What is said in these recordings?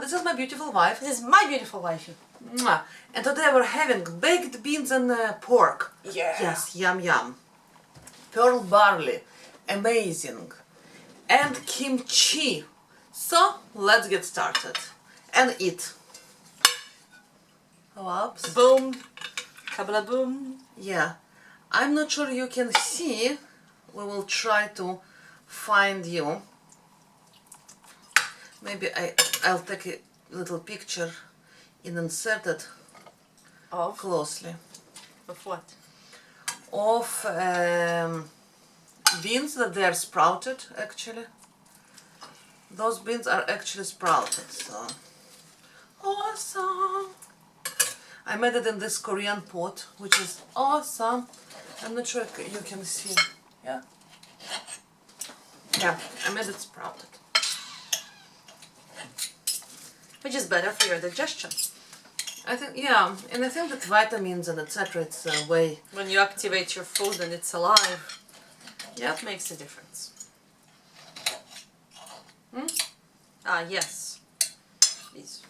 this is my beautiful wife. This is my beautiful wife. Mwah. And today we're having baked beans and pork. Yeah. Yes, yum yum. Pearl barley, amazing. And kimchi. So let's get started and eat. Whoops. Boom. Kabla boom. Yeah, I'm not sure you can see. We will try to find you. Maybe I'll take a little picture and insert it closely. Of what? Of beans that they are sprouted actually. Those beans are actually sprouted, so awesome. I made it in this Korean pot, which is awesome. I'm not sure if you can see. Yeah? Yeah, I made it sprouted. Which is better for your digestion. I think, yeah, and I think that vitamins and etc. It's a way. When you activate your food and it's alive, Yeah, it makes a difference. Ah, yes. These.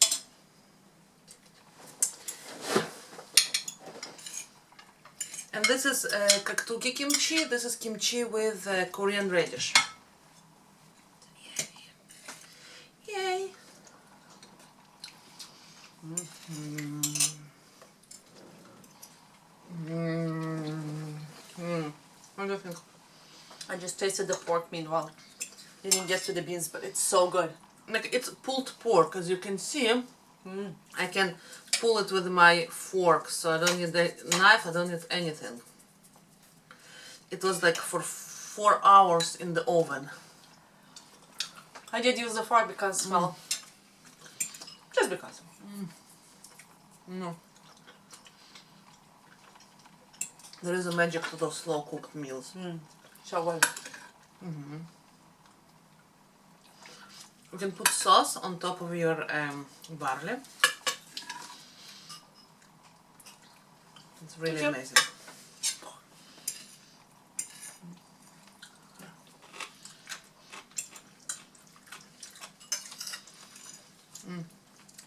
and this is kaktuki kimchi. This is kimchi with Korean radish. Yay! What do you think? I just tasted the pork meanwhile. Didn't get to the beans, but it's so good. Like it's pulled pork, as you can see. I can pull it with my fork, so I don't need a knife, I don't need anything. It was like for 4 hours in the oven. I did use the fork because, well, just because. No. There is a magic to those slow cooked meals. So good. You can put sauce on top of your barley. It's really amazing.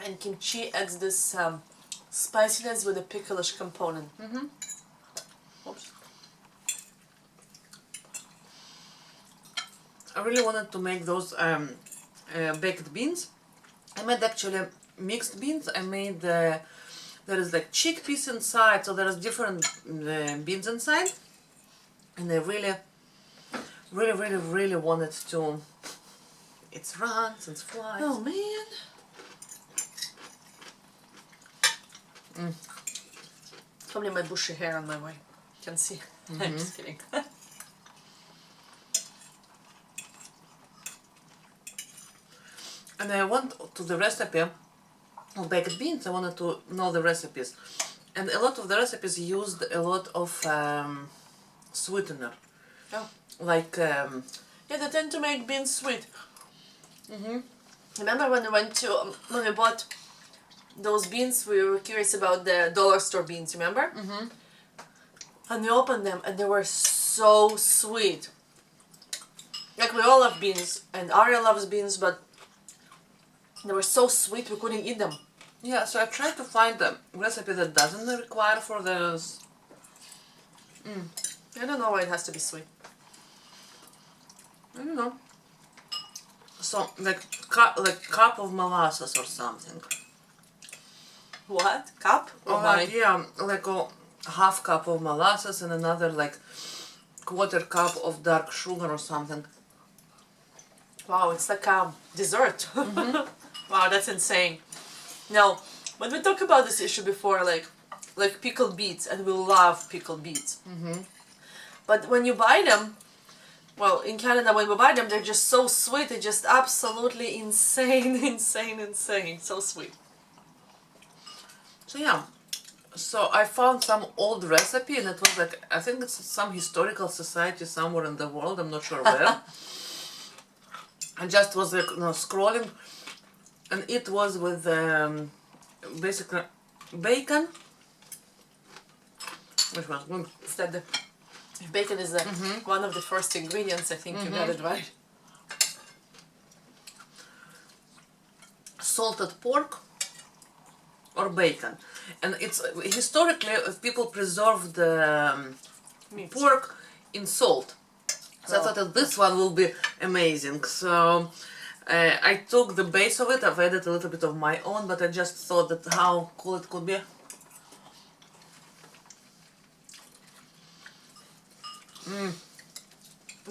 And kimchi adds this spiciness with a picklish component. Oops. I really wanted to make those baked beans. I made actually mixed beans. I made there is like chickpeas inside, so there is different beans inside, and I really wanted to. It's runs and flies. Oh man. Probably my bushy hair on my way. You can see. I'm just kidding. And I went to the recipe of baked beans. I wanted to know the recipes, and a lot of the recipes used a lot of sweetener, like Yeah, they tend to make beans sweet. Remember when we went to when we bought those beans? We were curious about the dollar store beans. Remember? And we opened them, and they were so sweet. Like we all love beans, and Arya loves beans, but they were so sweet we couldn't eat them. Yeah, so I tried to find a recipe that doesn't require for those. I don't know why it has to be sweet. I don't know. So like cup of molasses or something. What? Cup? Or like, yeah, like a half cup of molasses and another like quarter cup of dark sugar or something. Wow, it's like a dessert. Wow, that's insane. Now, when we talked about this issue before, like pickled beets, and we love pickled beets. But when you buy them, well, in Canada, when we buy them, they're just so sweet. They're just absolutely insane, insane. So sweet. So yeah, so I found some old recipe, and it was like, I think it's some historical society somewhere in the world, I'm not sure where. I just was like, scrolling, and it was with basically bacon, which was good. Is that the bacon is one of the first ingredients? I think you got it right. salted pork or bacon. And it's historically people preserve the pork in salt. So I thought that this one will be amazing. So I took the base of it, I've added a little bit of my own, but I just thought that how cool it could be.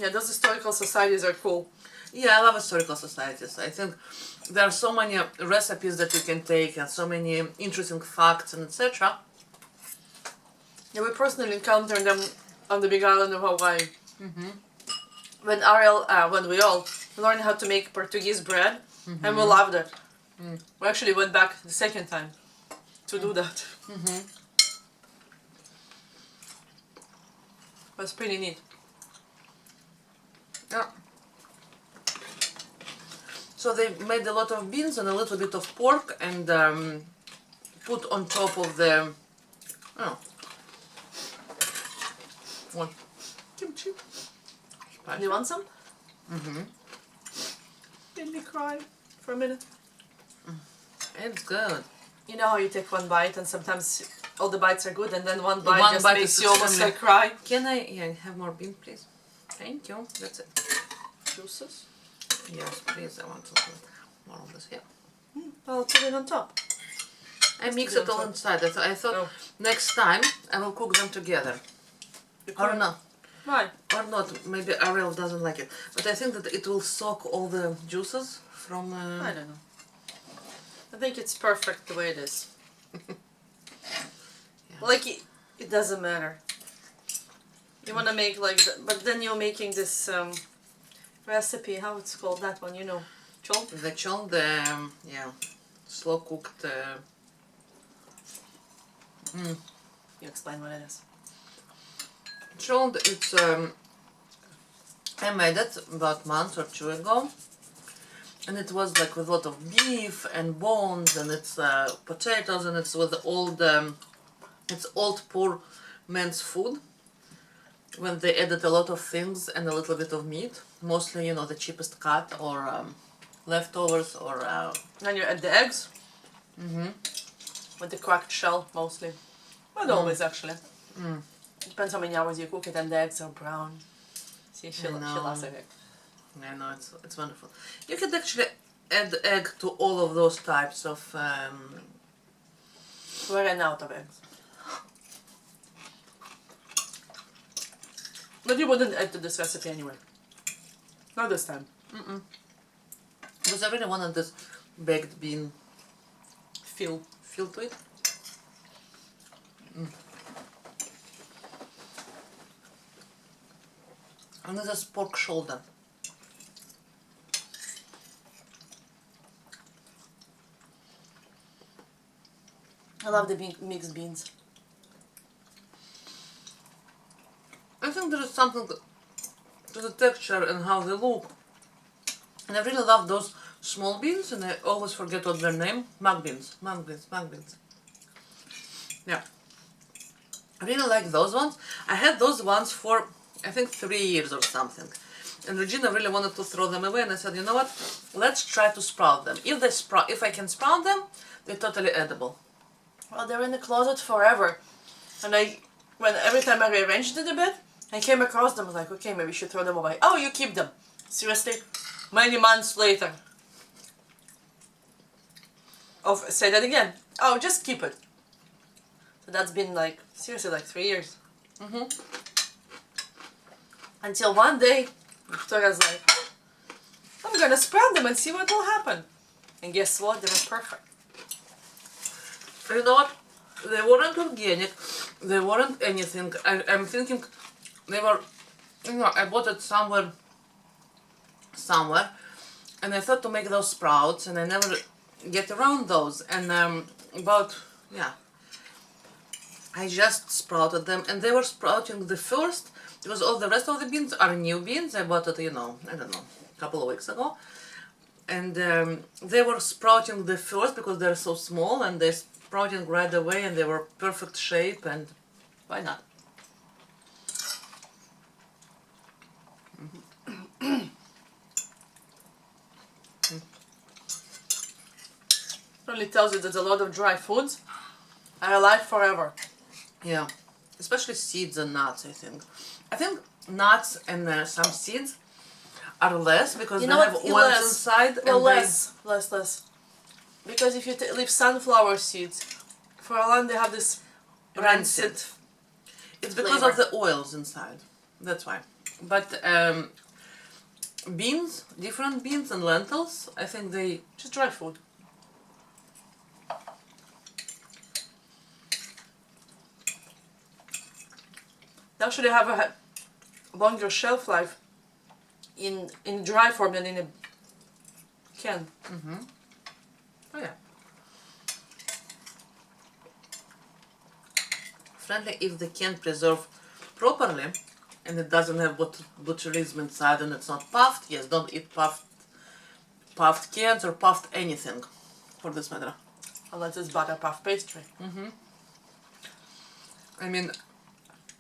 Yeah, those historical societies are cool. Yeah, I love historical societies. I think there are so many recipes that you can take and so many interesting facts and etc. Yeah, we personally encountered them on the big island of Hawaii. When Ariel, when we all learned how to make Portuguese bread, and we loved it. We actually went back the second time to do that. It was pretty neat. Yeah. So they made a lot of beans and a little bit of pork and put on top of the what? Kimchi. Do you want some? Made me cry for a minute. It's good. You know how you take one bite and sometimes all the bites are good and then one bite just bite makes is you almost extremely- like cry. Can I have more bean, please? Thank you. That's it. Juices? Yes, please. I want to put more of this here. I'll put it on top. I mix put it it all on top. inside. I thought Oh. next time I will cook them together. Or not. Why? Or not. Maybe Ariel doesn't like it. But I think that it will soak all the juices from... I don't know. I think it's perfect the way it is. Like, it doesn't matter. You want to make like, but then you're making this recipe, how it's called, that one, you know, chol? The chol, the, slow cooked... You explain what it is. Chol, it's... I made it about a month or two ago. And it was like with a lot of beef and bones and it's potatoes and it's with old... it's old poor man's food. When they added a lot of things and a little bit of meat, mostly, you know, the cheapest cut or leftovers or... Then you add the eggs. With the cracked shell, mostly. Not always, actually. Depends how many hours you cook it and the eggs are brown. See, she loves egg. I know, it's wonderful. You could actually add egg to all of those types of... We ran out of eggs. But you wouldn't add to this recipe anyway. Not this time. Because I really wanted this baked bean Feel. feel to it. And this is pork shoulder. I love the mixed beans. I think there is something to the texture and how they look. And I really love those small beans and I always forget what their name. Muk beans. Yeah. I really like those ones. I had those ones for I think 3 years or something. And Regina really wanted to throw them away and I said, you know what? Let's try to sprout them. If I can sprout them, they're totally edible. Well, they're in the closet forever. And every time I rearranged it a bit, I came across them, I was like, okay, maybe we should throw them away. Oh, you keep them. Seriously? Many months later. Oh, say that again. Oh, just keep it. So that's been like, seriously, like 3 years. Until one day, Victoria's like, I'm gonna sprout them and see what will happen. And guess what? They were perfect. You know what? They weren't organic. They weren't anything. I'm thinking they were, you know, I bought it somewhere, and I thought to make those sprouts, and I never get around those. And I just sprouted them, and they were sprouting the first, because all the rest of the beans are new beans. I bought it, you know, I don't know, a couple of weeks ago. And they were sprouting the first because they're so small, and they're sprouting right away, and they were perfect shape, and why not? Only tells you that a lot of dry foods are alive forever. Yeah, especially seeds and nuts. I think nuts and some seeds are less because You they know have what? oils Less. inside. Well, And less. Because if you leave sunflower seeds for a long, they have this rancid. It's because flavor. of the oils inside. That's why. But beans, different beans and lentils, I think they... Just dry food. They actually have a longer shelf life in dry form than in a can. Oh yeah. Friendly if they can preserve properly and it doesn't have botulism inside and it's not puffed. Yes, don't eat puffed cans or puffed anything for this matter. Unless it's butter puff pastry. I mean,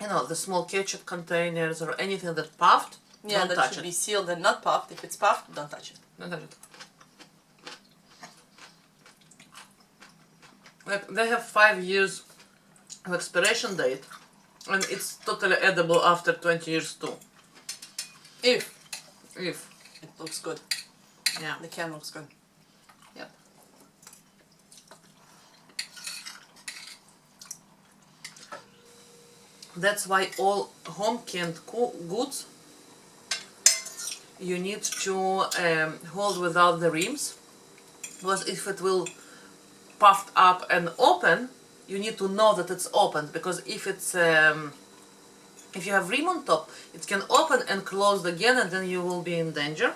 you know, the small ketchup containers or anything that puffed, Yeah, don't that touch should it. be sealed and not puffed. If it's puffed, don't touch it. Don't touch it. Like, they have 5 years of expiration date and it's totally edible after 20 years too. If If. it looks good. Yeah. The can looks good. Yep. That's why all home canned goods you need to hold without the rims, because if it will puffed up and open, you need to know that it's opened, because if it's if you have rim on top, it can open and close again and then you will be in danger.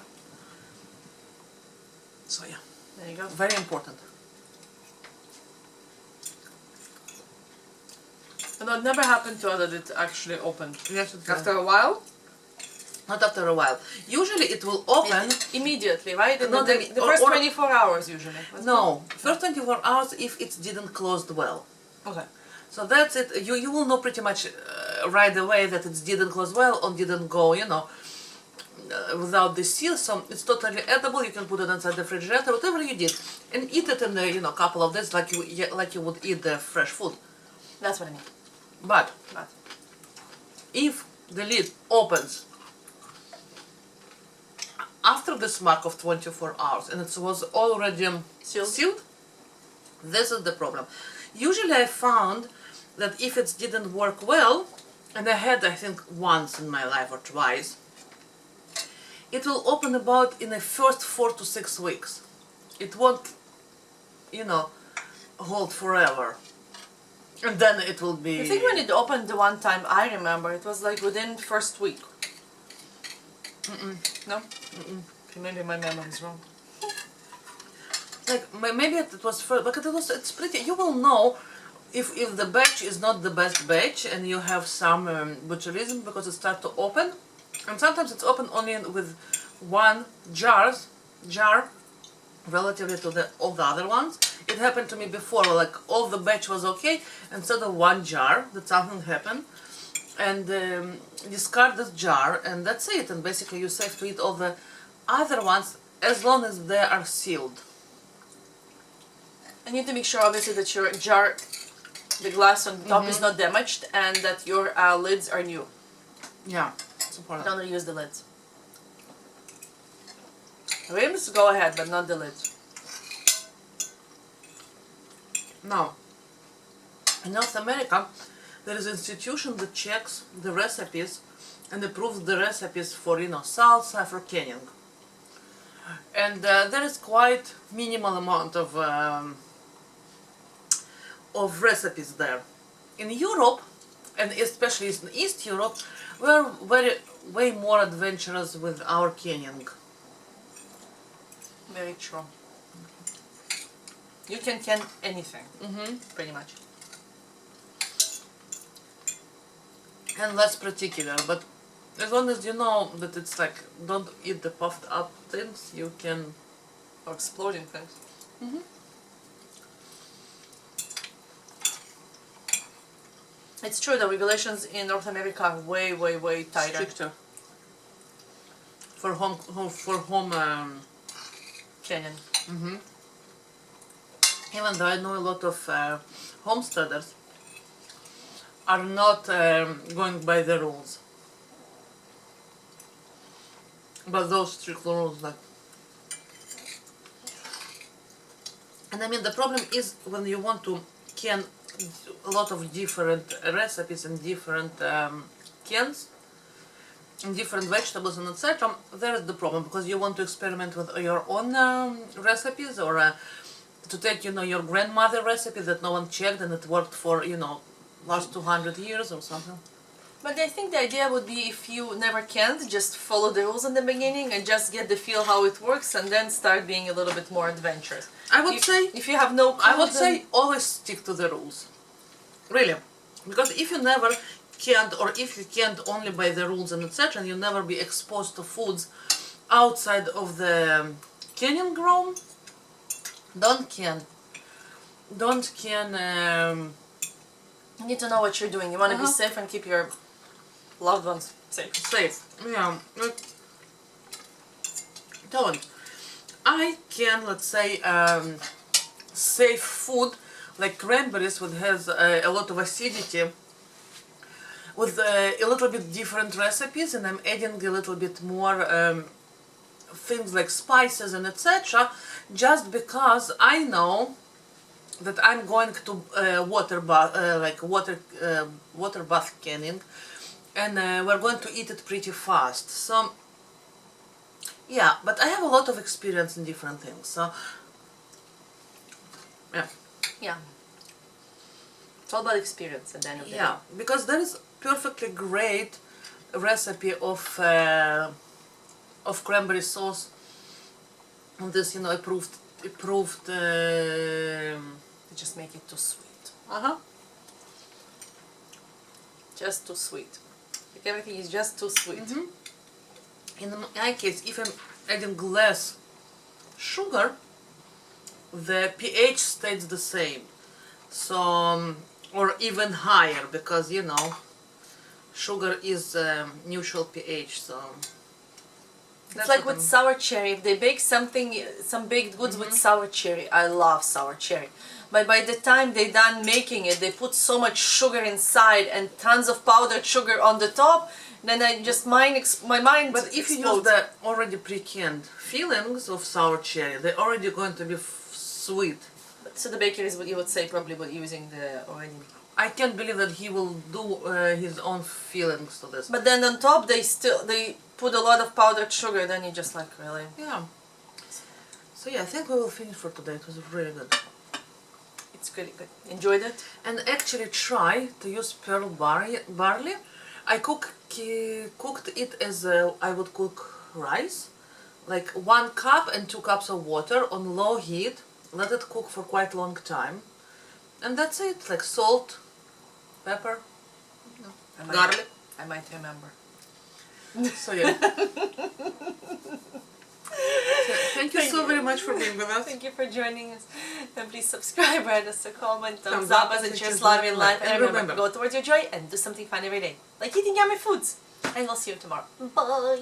So yeah, There you go. very important. And it never happened to us that it actually opened. Yes, it After a while? Not after a while. Usually it will open. Immediately, right? No, the first or 24 hours usually. wasn't No, first 24 hours if it didn't closed well. it? Okay. So that's it. You will know pretty much right away that it didn't close well or didn't go, you know, without the seal. So it's totally edible. You can put it inside the refrigerator, whatever you did, and eat it in a couple of days, like you would eat the fresh food. That's what I mean. But But if the lid opens after this mark of 24 hours and it was already sealed, this is the problem. Usually I found that if it didn't work well, and I had I think once in my life or twice, it will open about in the first 4 to 6 weeks. It won't, you know, hold forever. And then it will be... I think when it opened the one time, I remember, it was like within first week. No? Okay, maybe my memory is wrong. Like maybe it was first, but it's pretty. You will know if the batch is not the best batch and you have some botulism because it starts to open, and sometimes it's open only with one jar relatively to all the other ones. It happened to me before, like all the batch was okay, instead of one jar that something happened, and discard this jar and that's it, and basically you're safe to eat all the other ones as long as they are sealed. I need to make sure obviously that your jar, the glass on top is not damaged and that your lids are new. Yeah, it's important. Don't reuse the lids. Rims, go ahead, but not the lids. Now, in North America, there is an institution that checks the recipes and approves the recipes for, you know, salsa, for canning. And there is quite minimal amount of recipes there. In Europe, and especially in East Europe, we are way more adventurous with our canning. Very true. You can anything, pretty much. And less particular, but as long as you know that it's like, don't eat the puffed up things, you can... Or exploding things. It's true, the regulations in North America are way, way, way tighter. Stricter. For home Canyon. even though I know a lot of homesteaders are not going by the rules. But those strict rules, like, and I mean the problem is when you want to can a lot of different recipes in different cans, and different vegetables and etc. There is the problem because you want to experiment with your own recipes or to take your grandmother recipe that no one checked and it worked for last 200 years or something. But I think the idea would be if you never can't, just follow the rules in the beginning and just get the feel how it works and then start being a little bit more adventurous. I would say if you have no clue, I would say always stick to the rules. Really. Because if you never can't, or if you can't only by the rules and etc., and you never be exposed to foods outside of the canning ground, you need to know what you're doing. You want to be safe and keep your loved ones safe. Yeah. Don't. I can, let's say, safe food like cranberries, which has a lot of acidity, with a little bit different recipes, and I'm adding a little bit more things like spices and etc. just because I know that I'm going to water bath canning, and we're going to eat it pretty fast. So yeah, but I have a lot of experience in different things. So yeah, it's all about experience at the end of the day. Yeah, because there is perfectly great recipe of cranberry sauce on this, approved. You just make it too sweet. Just too sweet. Like everything is just too sweet. In my case, if I'm adding less sugar, the pH stays the same. So, or even higher, because sugar is neutral pH. So it's like with sour cherry. If they bake some baked goods with sour cherry, I love sour cherry. But by the time they're done making it, they put so much sugar inside and tons of powdered sugar on the top. Then my mind. But if you use the already pre-canned fillings of sour cherry, they're already going to be sweet. So the baker is what you would say probably using the already. I can't believe that he will do his own fillings to this. But then on top they put a lot of powdered sugar. Then you just like really. Yeah. So yeah, I think we will finish for today. It was really good. It's really good. Enjoyed it. And actually try to use pearl barley. I cooked it as I would cook rice, like 1 cup and 2 cups of water on low heat. Let it cook for quite a long time, and that's it. Like salt, pepper, garlic. I might remember. So yeah. Thank you so very much for being with us. Thank you for joining us. And please subscribe, write us a comment, thumbs up, up, and share love in life. And remember, go towards your joy and do something fun every day. Like eating yummy foods. And we'll see you tomorrow. Bye.